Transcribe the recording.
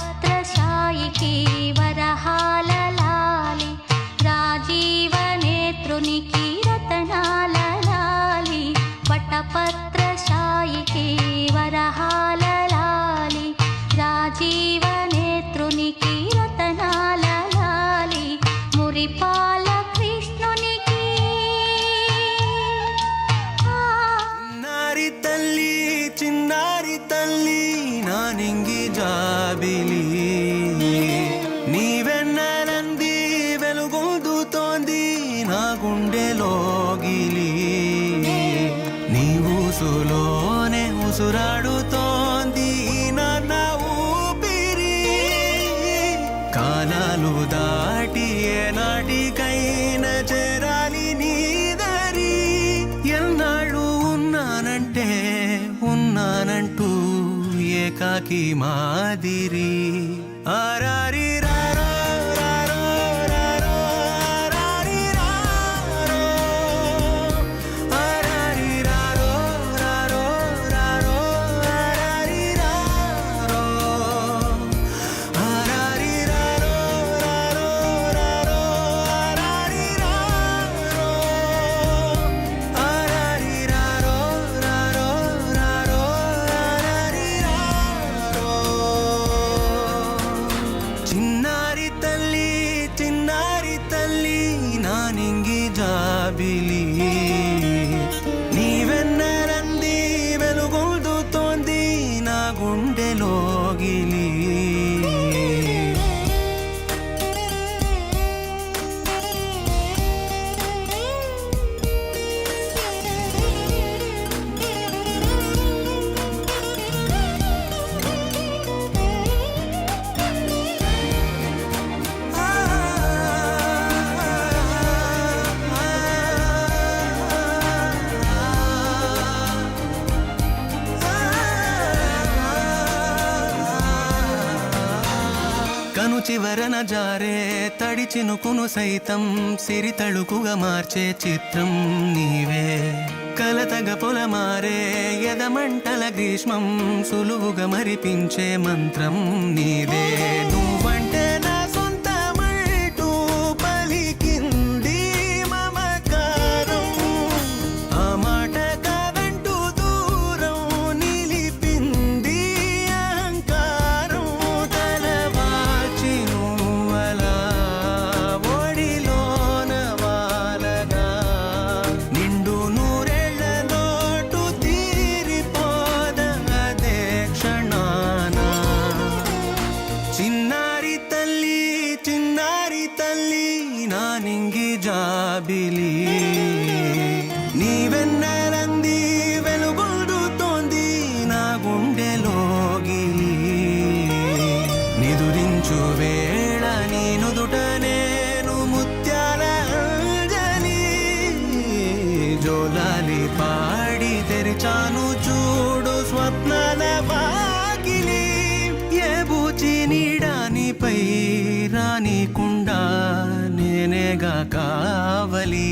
వటపత్రశాయికి వరహాల లాలి, రాజీవ నేత్రునికి రతనాల లాలి. వటపత్రశాయికి వరహాల లాలి, రాజీవ నేత్రునికి రతనాల లాలి. మురిపాల కృష్ణునికి చిన్నారి తల్లి చిన్నారి తల్లి నా నింగి జాబిలి, నీవెన్నెలంది వెలుగొందుతోంది నా గుండెలోగిలి. నీ ఊసులోనే ఉసురాడుతోంది నా ఊపిరి, కాలాలు దాటి ఏనాటికైనా చేరాలి నీ దరి. ఎన్నాళ్ళు ఉన్నానంటే ఉన్నానంటూ ఏకాకి మాదిరి. ఆరారి రారో రారో రారో ఆరారి రారో, ఆరారి రారో రారో రారో ఆరారి రారో, ఆరారి రారో రారో రారో ఆరారి రారో, ఆరారి రారో రారో రారో ఆరారి రారో. చిన్నారి తల్లి చిన్నారి తల్లి నా నింగి జాబిలి, నీవెన్నెలంది వెలుగొందుతోంది నా గుండెలోగిలి. కను చివరన జారే తడి చినుకును సైతం సిరి తళుకుగా మార్చే చిత్రం నీవే. కలతగ పొలమారే ఎదమంటల గ్రీష్మం సులువుగా మరిపించే మంత్రం నీదే. నువ్వంటే నా సొంతమంటూ పలికింది మమకారం, ఆ మాట కాదంటూ దూరం నిలిపింది అహంకారం. తలవాల్చి నువ్వలా ఒడిలోన వాలగా నిండు నూరేళ్ల లోటు తీరిపోదదే క్షణాన. చిన్నారి తల్లి చిన్నారి తల్లి నా నింగి జాబిలి, నీవెన్నెలంది వెలుగొందుతోంది నా గుండెలోగిలి. నిదురించు వేళ నీ నుదుట నేను ముత్యాల అంజలి, జోలాలి పాడి తెరిచాను చూడు స్వప్నాల వాకిలి. ఏ బూచి నీడానిపై రానికుండా నేనేగా కావలి.